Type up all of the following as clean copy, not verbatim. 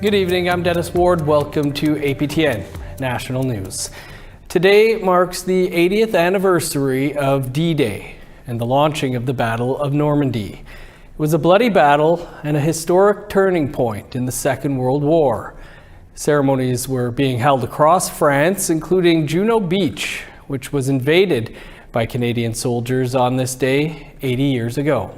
Good evening, I'm Dennis Ward. Welcome to APTN National News. Today marks the 80th anniversary of D-Day and the launching of the Battle of Normandy. It was a bloody battle and a historic turning point in the Second World War. Ceremonies were being held across France, including Juno Beach, which was invaded by Canadian soldiers on this day 80 years ago.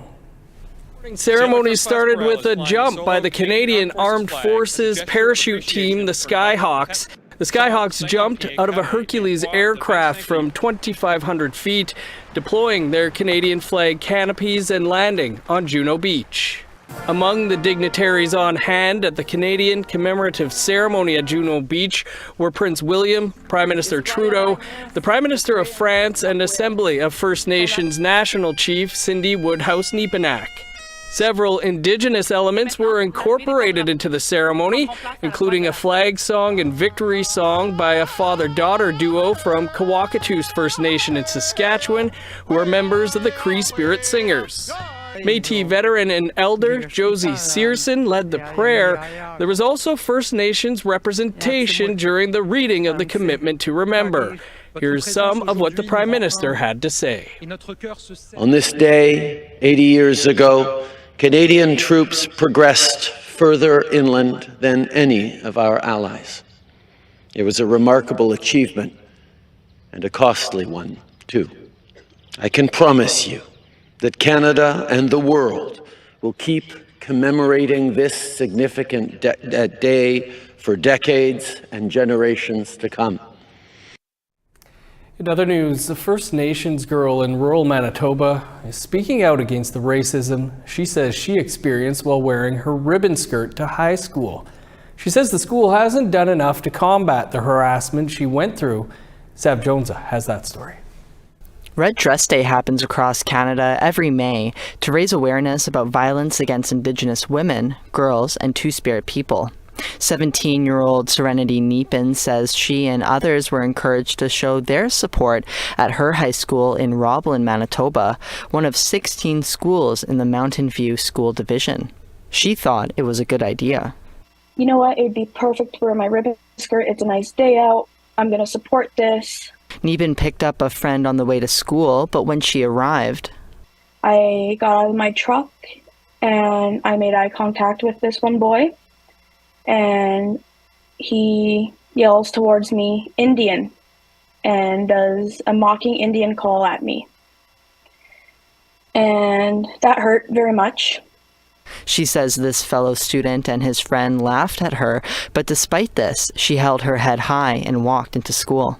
Ceremonies started with a jump by the Canadian Armed Forces parachute team, the Skyhawks. The Skyhawks jumped out of a Hercules aircraft from 2,500 feet, deploying their Canadian flag canopies and landing on Juno Beach. Among the dignitaries on hand at the Canadian commemorative ceremony at Juno Beach were Prince William, Prime Minister Trudeau, the Prime Minister of France, and Assembly of First Nations National Chief Cindy Woodhouse-Nepenack. Several Indigenous elements were incorporated into the ceremony, including a flag song and victory song by a father-daughter duo from Kawakatus First Nation in Saskatchewan, who are members of the Cree Spirit Singers. Métis veteran and elder Josie Searson led the prayer. There was also First Nations representation during the reading of the Commitment to Remember. Here's some of what the Prime Minister had to say. On this day, 80 years ago, Canadian troops progressed further inland than any of our allies. It was a remarkable achievement and a costly one, too. I can promise you that Canada and the world will keep commemorating this significant day for decades and generations to come. In other news, a First Nations girl in rural Manitoba is speaking out against the racism she says she experienced while wearing her ribbon skirt to high school. She says the school hasn't done enough to combat the harassment she went through. Sav Jonesa has that story. Red Dress Day happens across Canada every May to raise awareness about violence against Indigenous women, girls, and Two-Spirit people. 17-year-old Serenity Nepen says she and others were encouraged to show their support at her high school in Roblin, Manitoba, one of 16 schools in the Mountain View School Division. She thought it was a good idea. You know what? It would be perfect to wear my ribbon skirt. It's a nice day out. I'm going to support this. Nepen picked up a friend on the way to school, but when she arrived, I got out of my truck and I made eye contact with this one boy. And he yells towards me, Indian, and does a mocking Indian call at me. And that hurt very much. She says this fellow student and his friend laughed at her, but despite this, she held her head high and walked into school.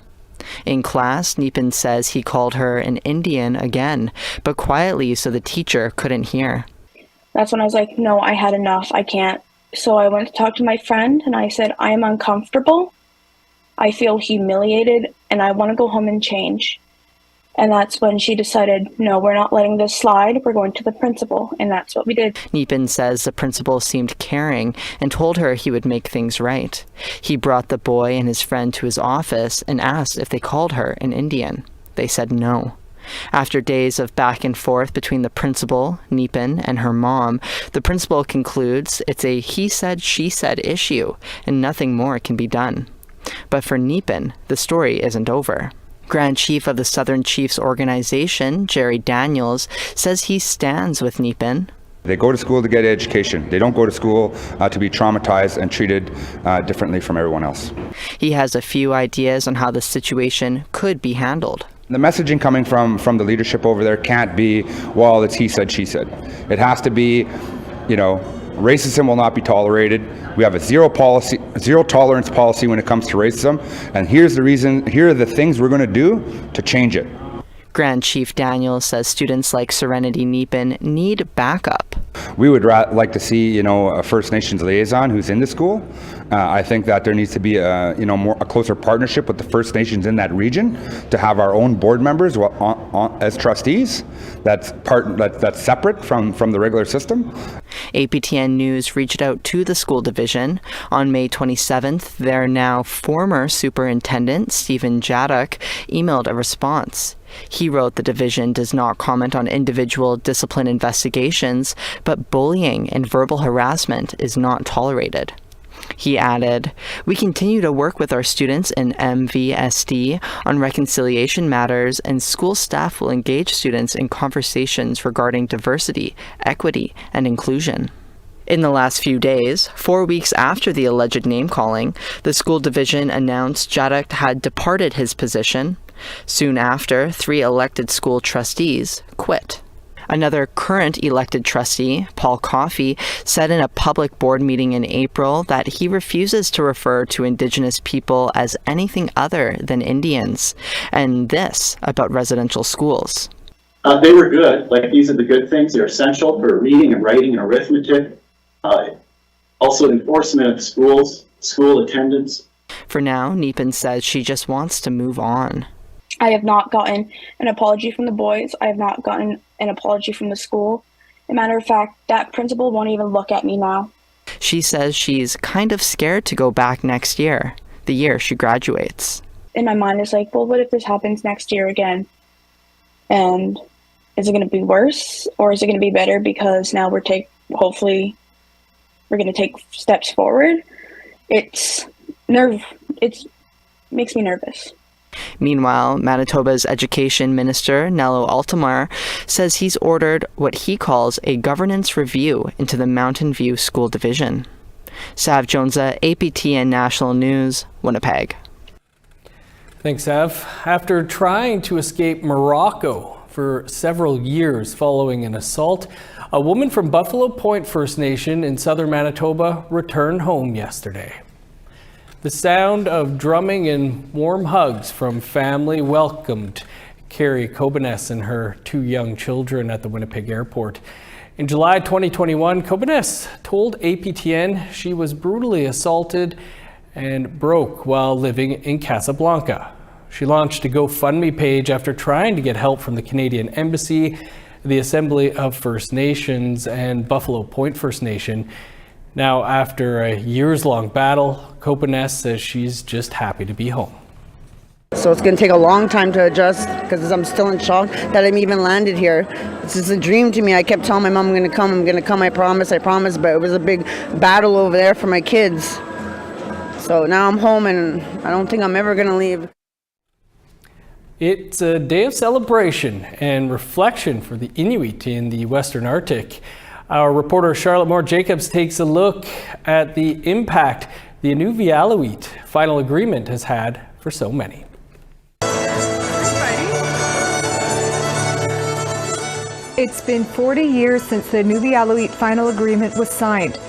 In class, Nepen says he called her an Indian again, but quietly so the teacher couldn't hear. That's when I was like, no, I had enough. I can't. So I went to talk to my friend and I said, I am uncomfortable. I feel humiliated and I want to go home and change. And that's when she decided, no, we're not letting this slide. We're going to the principal. And that's what we did. Nepen says the principal seemed caring and told her he would make things right. He brought the boy and his friend to his office and asked if they called her an Indian. They said no. After days of back and forth between the principal, Nepen, and her mom, the principal concludes it's a he said, she said issue, and nothing more can be done. But for Nepen, the story isn't over. Grand Chief of the Southern Chiefs Organization, Jerry Daniels, says he stands with Nepen. They go to school to get education. They don't go to school to be traumatized and treated differently from everyone else. He has a few ideas on how the situation could be handled. The messaging coming from the leadership over there can't be, well, it's he said, she said. It has to be, racism will not be tolerated. We have a zero tolerance policy when it comes to racism, and here's the reason, here are the things we're going to do to change it. Grand Chief Daniels says students like Serenity Nepen need backup. We would like to see, a First Nations liaison who's in the school. I think that there needs to be a closer partnership with the First Nations in that region to have our own board members as trustees. That's separate from the regular system. APTN News reached out to the school division. On May 27th, their now former superintendent, Stephen Jaddock, emailed a response. He wrote the division does not comment on individual discipline investigations, but bullying and verbal harassment is not tolerated. He added, "We continue to work with our students in MVSD on reconciliation matters, and school staff will engage students in conversations regarding diversity, equity, and inclusion." In the last few days, 4 weeks after the alleged name-calling, the school division announced Jadok had departed his position. Soon after, 3 elected school trustees quit. Another current elected trustee, Paul Coffey, said in a public board meeting in April that he refuses to refer to Indigenous people as anything other than Indians, and this about residential schools. They were good. Like, these are the good things. They're essential for reading and writing and arithmetic. Also enforcement of schools, school attendance. For now, Nepen says she just wants to move on. I have not gotten an apology from the boys. I have not gotten an apology from the school. As a matter of fact, that principal won't even look at me now. She says she's kind of scared to go back next year, the year she graduates. In my mind, it's like, well, what if this happens next year again? And is it going to be worse, or is it going to be better because now hopefully we're going to take steps forward? It makes me nervous. Meanwhile, Manitoba's Education Minister, Nello Altamar, says he's ordered what he calls a governance review into the Mountain View School Division. Sav Jonza, APTN National News, Winnipeg. Thanks, Sav. After trying to escape Morocco for several years following an assault, a woman from Buffalo Point First Nation in southern Manitoba returned home yesterday. The sound of drumming and warm hugs from family welcomed Carrie Kobaness and her 2 young children at the Winnipeg airport. In July 2021, Kobaness told APTN she was brutally assaulted and broke while living in Casablanca. She launched a GoFundMe page after trying to get help from the Canadian Embassy, the Assembly of First Nations, and Buffalo Point First Nation. Now, after a years-long battle, Kobaness says she's just happy to be home. So it's going to take a long time to adjust because I'm still in shock that I'm even landed here. This is a dream to me. I kept telling my mom I'm going to come, I promise, but it was a big battle over there for my kids. So now I'm home and I don't think I'm ever going to leave. It's a day of celebration and reflection for the Inuit in the Western Arctic. Our reporter Charlotte Moore-Jacobs takes a look at the impact the Inuvialuit final agreement has had for so many. It's been 40 years since the Inuvialuit final agreement was signed.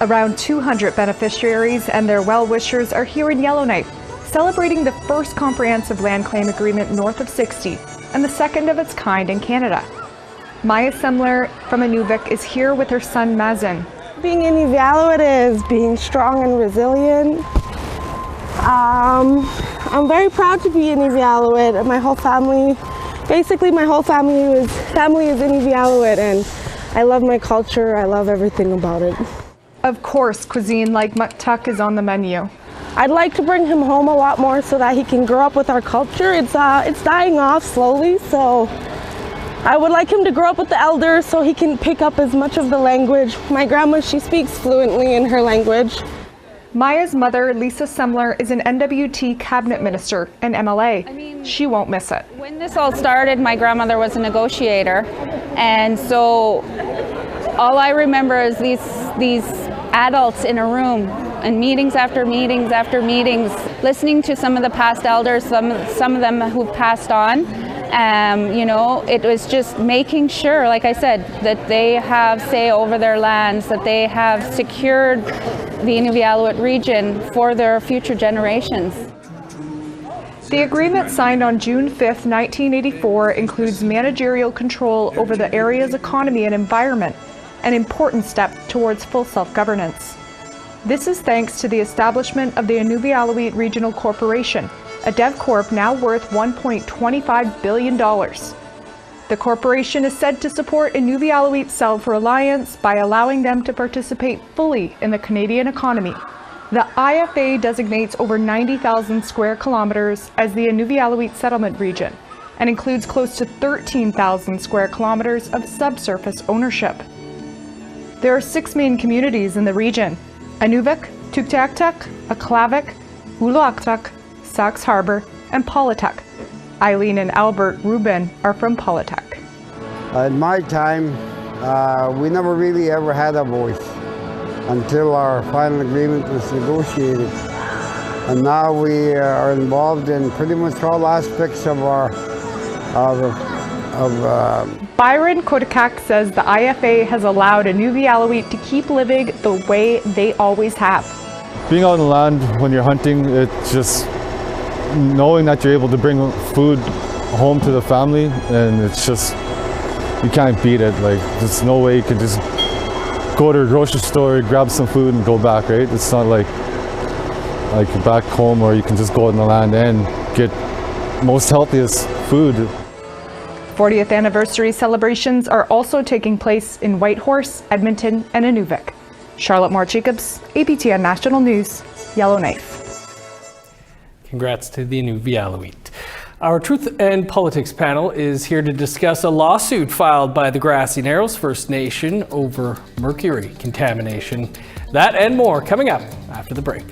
Around 200 beneficiaries and their well-wishers are here in Yellowknife, celebrating the first comprehensive land claim agreement north of 60 and the second of its kind in Canada. Maya Semler from Inuvik is here with her son Mazen. Being Inuvialuit is being strong and resilient. I'm very proud to be Inuvialuit. My whole family, my whole family is Inuvialuit, and I love my culture. I love everything about it. Of course, cuisine like muktuk is on the menu. I'd like to bring him home a lot more so that he can grow up with our culture. It's dying off slowly, so I would like him to grow up with the elders so he can pick up as much of the language. My grandma, she speaks fluently in her language. Maya's mother, Lisa Semler, is an NWT cabinet minister and MLA. She won't miss it. When this all started, my grandmother was a negotiator, and so all I remember is these adults in a room and meetings after meetings after meetings, listening to some of the past elders, some of them who passed on. It was just making sure, like I said, that they have say over their lands, that they have secured the Inuvialuit region for their future generations. The agreement signed on June 5, 1984 includes managerial control over the area's economy and environment, an important step towards full self-governance. This is thanks to the establishment of the Inuvialuit Regional Corporation, a DevCorp now worth $1.25 billion. The corporation is said to support Inuvialuit self-reliance by allowing them to participate fully in the Canadian economy. The IFA designates over 90,000 square kilometers as the Inuvialuit settlement region and includes close to 13,000 square kilometers of subsurface ownership. There are 6 main communities in the region: Inuvik, Tuktaktuk, Aklavik, Uluaktuk, Sax Harbor, and Polituk. Eileen and Albert Rubin are from Polituk. In my time, we never really ever had a voice until our final agreement was negotiated. And now we are involved in pretty much all aspects of our Byron Kodakak says the IFA has allowed Inuvialuit to keep living the way they always have. Being out on the land when you're hunting, it's just knowing that you're able to bring food home to the family, and it's just, you can't beat it. Like, there's no way you can just go to a grocery store, grab some food and go back, right? It's not like back home where you can just go out on the land and get most healthiest food. 40th anniversary celebrations are also taking place in Whitehorse, Edmonton, and Inuvik. Charlotte Moore-Jacobs, APTN National News, Yellowknife. Congrats to the Inuvialuit. Our Truth and Politics panel is here to discuss a lawsuit filed by the Grassy Narrows First Nation over mercury contamination. That and more coming up after the break.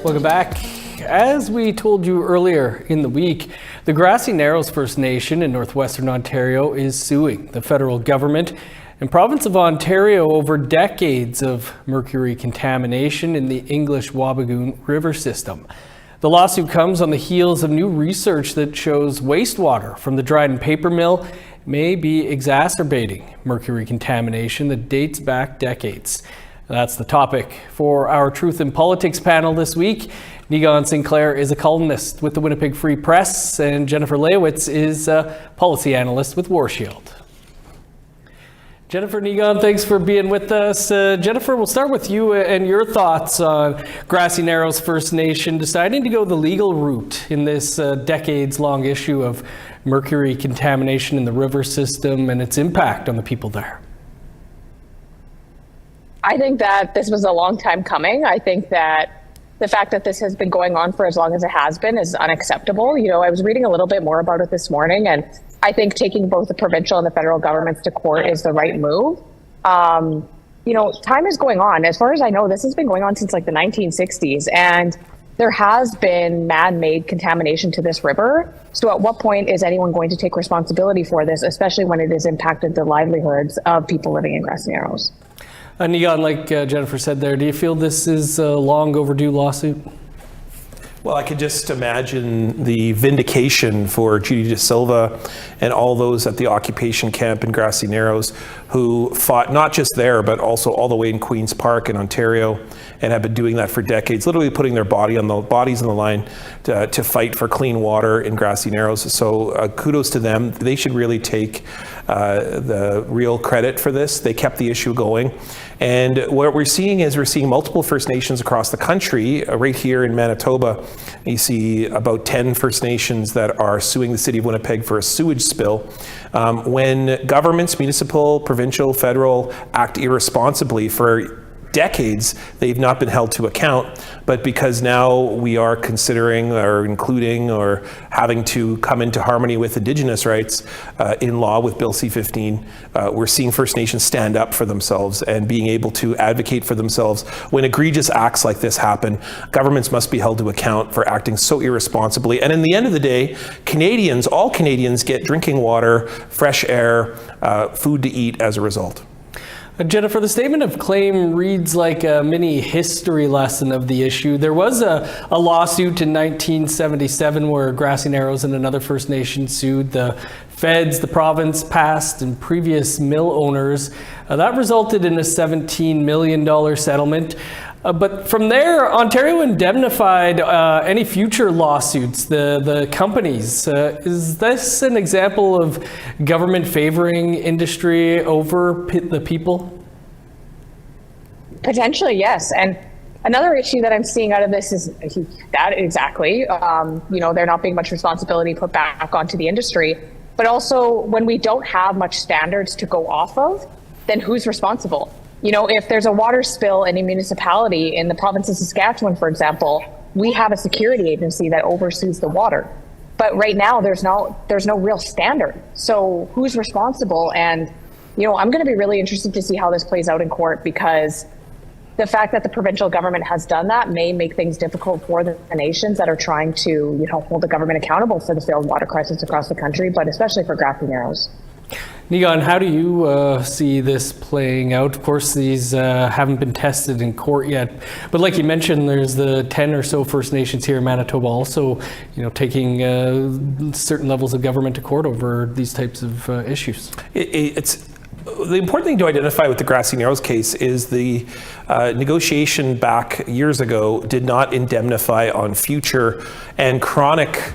Welcome back. As we told you earlier in the week, the Grassy Narrows First Nation in northwestern Ontario is suing the federal government and province of Ontario over decades of mercury contamination in the English Wabigoon River system. The lawsuit comes on the heels of new research that shows wastewater from the Dryden paper mill may be exacerbating mercury contamination that dates back decades. That's the topic for our Truth and Politics panel this week. Negon Sinclair is a columnist with the Winnipeg Free Press, and Jennifer Leowitz is a policy analyst with War Shield. Jennifer, Negon, thanks for being with us. Jennifer, we'll start with you and your thoughts on Grassy Narrows First Nation deciding to go the legal route in this decades-long issue of mercury contamination in the river system and its impact on the people there. I think that this was a long time coming. I think that the fact that this has been going on for as long as it has been is unacceptable. You know, I was reading a little bit more about it this morning, and I think taking both the provincial and the federal governments to court is the right move. You know, time is going on. As far as I know, this has been going on since like the 1960s, and there has been man-made contamination to this river. So at what point is anyone going to take responsibility for this, especially when it has impacted the livelihoods of people living in Grassy Narrows? Negon, like Jennifer said there, do you feel this is a long overdue lawsuit? Well, I could just imagine the vindication for Judy De Silva and all those at the occupation camp in Grassy Narrows who fought not just there, but also all the way in Queen's Park in Ontario, and have been doing that for decades, literally putting their bodies on the line to fight for clean water in Grassy Narrows. So kudos to them. They should really take the real credit for this. They kept the issue going. And what we're seeing is multiple First Nations across the country. Right here in Manitoba, you see about 10 First Nations that are suing the City of Winnipeg for a sewage spill. When governments, municipal, provincial, federal, act irresponsibly for decades, they've not been held to account, but because now we are considering or including or having to come into harmony with Indigenous rights in law with Bill C-15, we're seeing First Nations stand up for themselves and being able to advocate for themselves. When egregious acts like this happen, governments must be held to account for acting so irresponsibly. And in the end of the day, Canadians, all Canadians, get drinking water, fresh air, food to eat as a result. Jennifer, the statement of claim reads like a mini history lesson of the issue. There was a lawsuit in 1977 where Grassy Narrows and another First Nation sued the feds, the province, past and previous mill owners. That resulted in a $17 million settlement. But from there, Ontario indemnified any future lawsuits, the companies. Is this an example of government favoring industry over the people? Potentially, yes. And another issue that I'm seeing out of this is that exactly, you know, there not being much responsibility put back onto the industry. But also, when we don't have much standards to go off of, then who's responsible? You know, if there's a water spill in a municipality in the province of Saskatchewan, for example, we have a security agency that oversees the water. But right now, there's no real standard. So who's responsible? And, you know, I'm going to be really interested to see how this plays out in court, because the fact that the provincial government has done that may make things difficult for the nations that are trying to, you know, hold the government accountable for the failed water crisis across the country, but especially for Grassy Narrows. Negon, how do you see this playing out? Of course, these haven't been tested in court yet, but like you mentioned, there's the 10 or so First Nations here in Manitoba also, you know, taking certain levels of government to court over these types of issues. It's the important thing to identify with the Grassy Narrows case is the negotiation back years ago did not indemnify on future and chronic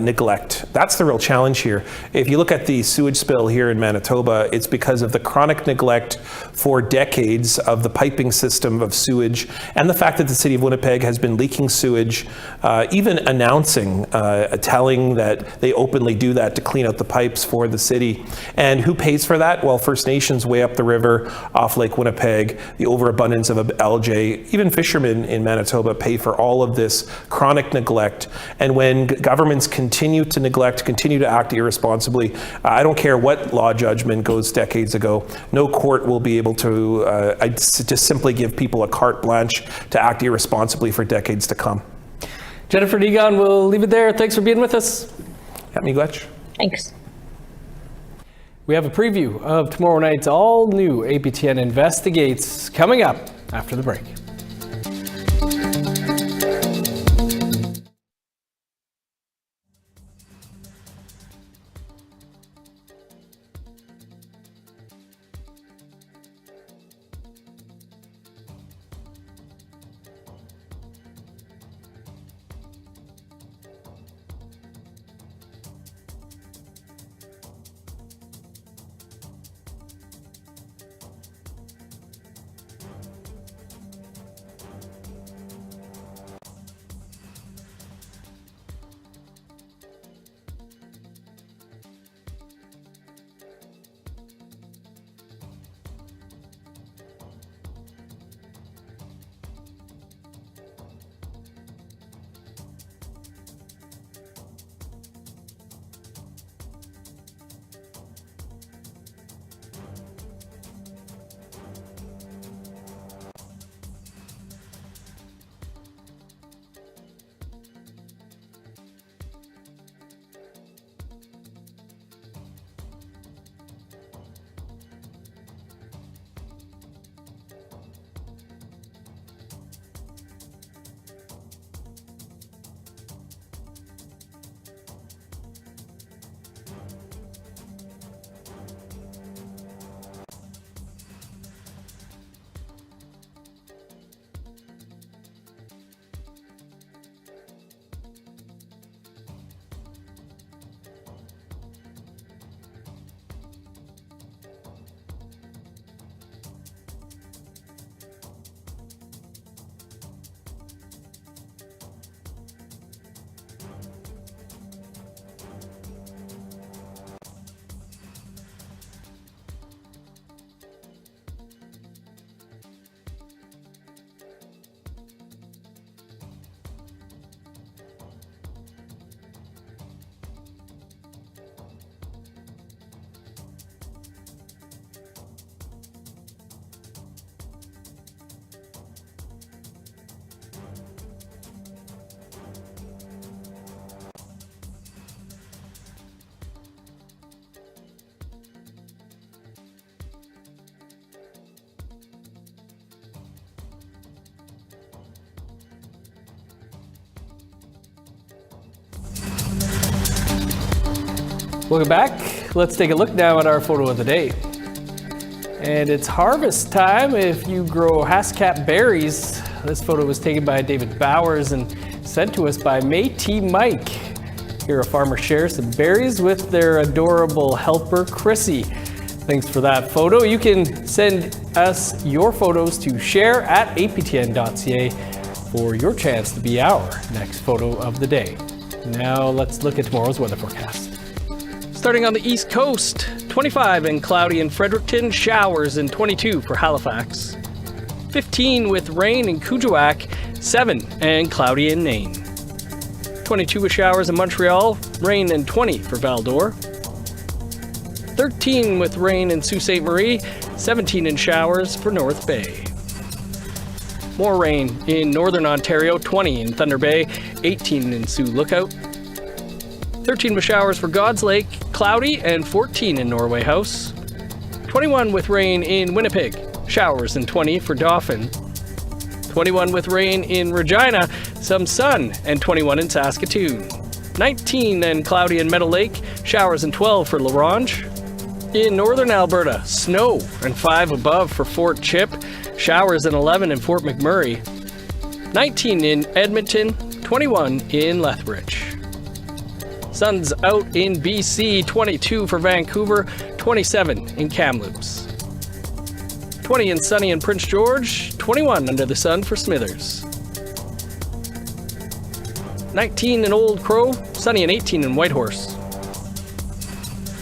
neglect. That's the real challenge here. If you look at the sewage spill here in Manitoba, it's because of the chronic neglect for decades of the piping system of sewage and the fact that the City of Winnipeg has been leaking sewage, even announcing, telling that they openly do that to clean out the pipes for the city. And who pays for that? Well, First Nations way up the river off Lake Winnipeg, the overabundance of algae, even fishermen in Manitoba pay for all of this chronic neglect. And when governments continue to neglect, continue to act irresponsibly, I don't care what law judgment goes decades ago, no court will be able to just simply give people a carte blanche to act irresponsibly for decades to come. Jennifer Negon, we'll leave it there. Thanks for being with us. Thanks. We have a preview of tomorrow night's all-new APTN Investigates coming up after the break. Welcome back. Let's take a look now at our photo of the day. And it's harvest time if you grow Haskap berries. This photo was taken by David Bowers and sent to us by Métis Mike. Here a farmer shares some berries with their adorable helper, Chrissy. Thanks for that photo. You can send us your photos to share@aptn.ca for your chance to be our next photo of the day. Now let's look at tomorrow's weather forecast. Starting on the East Coast, 25 and cloudy in Fredericton, showers and 22 for Halifax. 15 with rain in Kuujjuaq, 7 and cloudy in Nain. 22 with showers in Montreal, rain and 20 for Val-d'Or. 13 with rain in Sault Ste. Marie, 17 in showers for North Bay. More rain in Northern Ontario, 20 in Thunder Bay, 18 in Sioux Lookout. 13 with showers for God's Lake, cloudy, and 14 in Norway House. 21 with rain in Winnipeg, showers and 20 for Dauphin. 21 with rain in Regina, some sun, and 21 in Saskatoon. 19 and cloudy in Meadow Lake, showers and 12 for La Ronge. In northern Alberta, snow and 5 above for Fort Chip, showers and 11 in Fort McMurray. 19 in Edmonton, 21 in Lethbridge. Sun's out in BC, 22 for Vancouver, 27 in Kamloops. 20 and sunny in Prince George, 21 under the sun for Smithers. 19 in Old Crow, sunny and 18 in Whitehorse.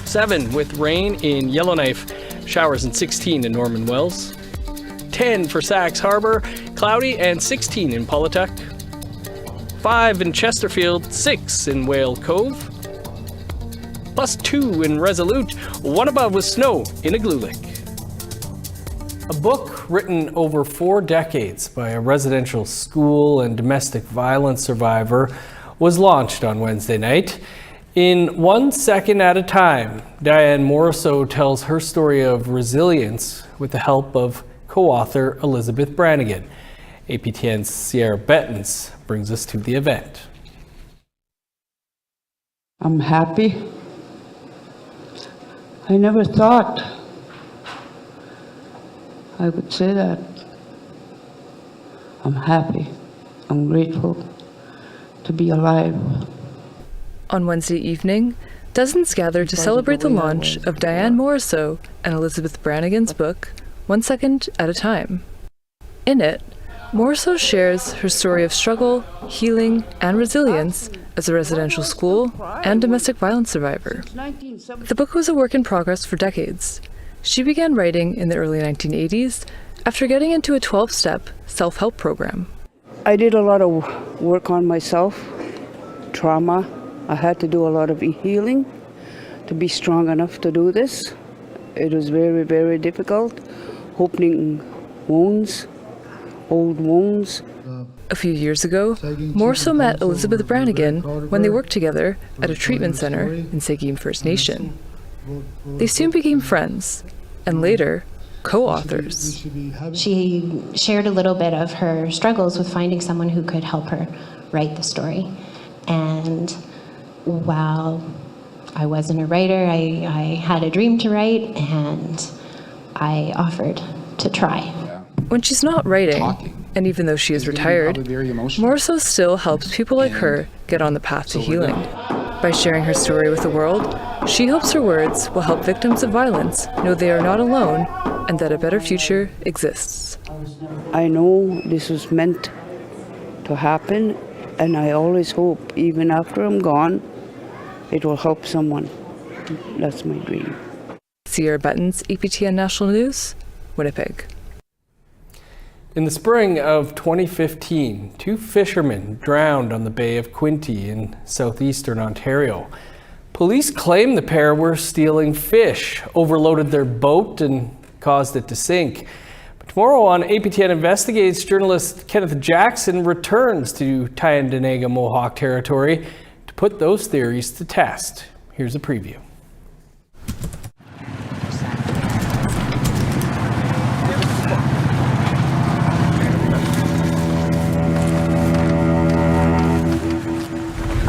7 with rain in Yellowknife, showers and 16 in Norman Wells. 10 for Sax Harbor, cloudy and 16 in Paulituck. 5 in Chesterfield, 6 in Whale Cove. +2 in Resolute, 1 above with snow in Igloolik. A book written over 4 decades by a residential school and domestic violence survivor was launched on Wednesday night. In 1 Second at a Time, Diane Morisseau tells her story of resilience with the help of co-author Elizabeth Brannigan. APTN's Sierra Bettens brings us to the event. I'm happy. I never thought I would say that. I'm happy. I'm grateful to be alive. On Wednesday evening, dozens gathered to celebrate the launch of Diane Morisseau and Elizabeth Brannigan's book, 1 Second at a Time. In it, Morisseau shares her story of struggle, healing, and resilience as a residential school and domestic violence survivor. The book was a work in progress for decades. She began writing in the early 1980s after getting into a 12-step self-help program. I did a lot of work on myself, trauma. I had to do a lot of healing to be strong enough to do this. It was very, very difficult, opening wounds, old wounds. A few years ago, Morisseau met Elizabeth Brannigan when they worked together at a treatment center in Seguin First Nation. They soon became friends, and later, co-authors. She shared a little bit of her struggles with finding someone who could help her write the story. And while I wasn't a writer, I had a dream to write, and I offered to try. When she's not writing, and even though she is retired, Morisseau still helps people like her get on the path to healing. By sharing her story with the world, she hopes her words will help victims of violence know they are not alone and that a better future exists. I know this was meant to happen, and I always hope, even after I'm gone, it will help someone. That's my dream. Sierra Bettens, APTN National News, Winnipeg. In the spring of 2015, 2 fishermen drowned on the Bay of Quinte in southeastern Ontario. Police claim the pair were stealing fish, overloaded their boat, and caused it to sink. But tomorrow on APTN Investigates, journalist Kenneth Jackson returns to Tyendinaga Mohawk territory to put those theories to test. Here's a preview.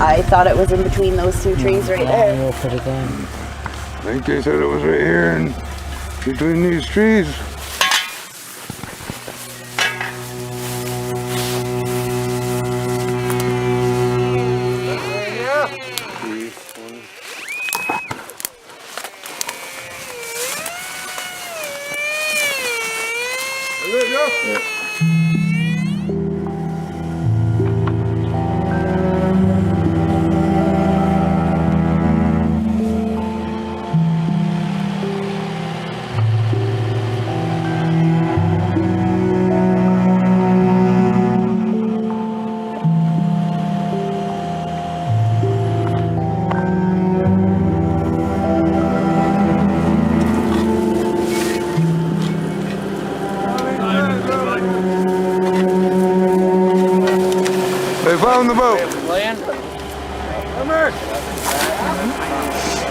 I thought it was in between those two trees right there. We'll put it down. I think they said it was right here and between these trees. They found the boat.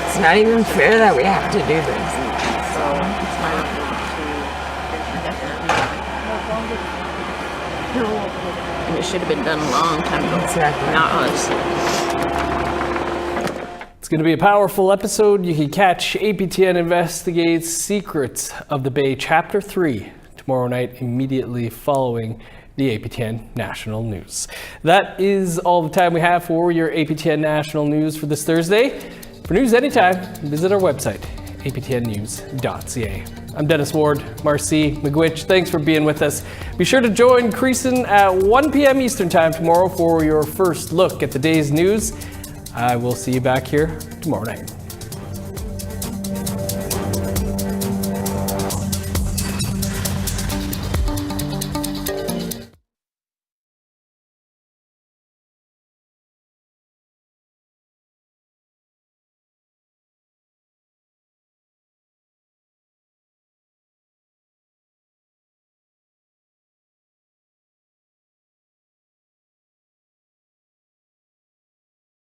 It's not even fair that we have to do this. And it should have been done a long time ago. Exactly. Not us. It's going to be a powerful episode. You can catch APTN Investigates Secrets of the Bay Chapter 3 tomorrow night, immediately following the APTN National News. That is all the time we have for your APTN National News for this Thursday. For news anytime, visit our website, aptnnews.ca. I'm Dennis Ward. Marcy McGuitch, thanks for being with us. Be sure to join Creason at 1 p.m. Eastern Time tomorrow for your first look at the day's news. I will see you back here tomorrow night.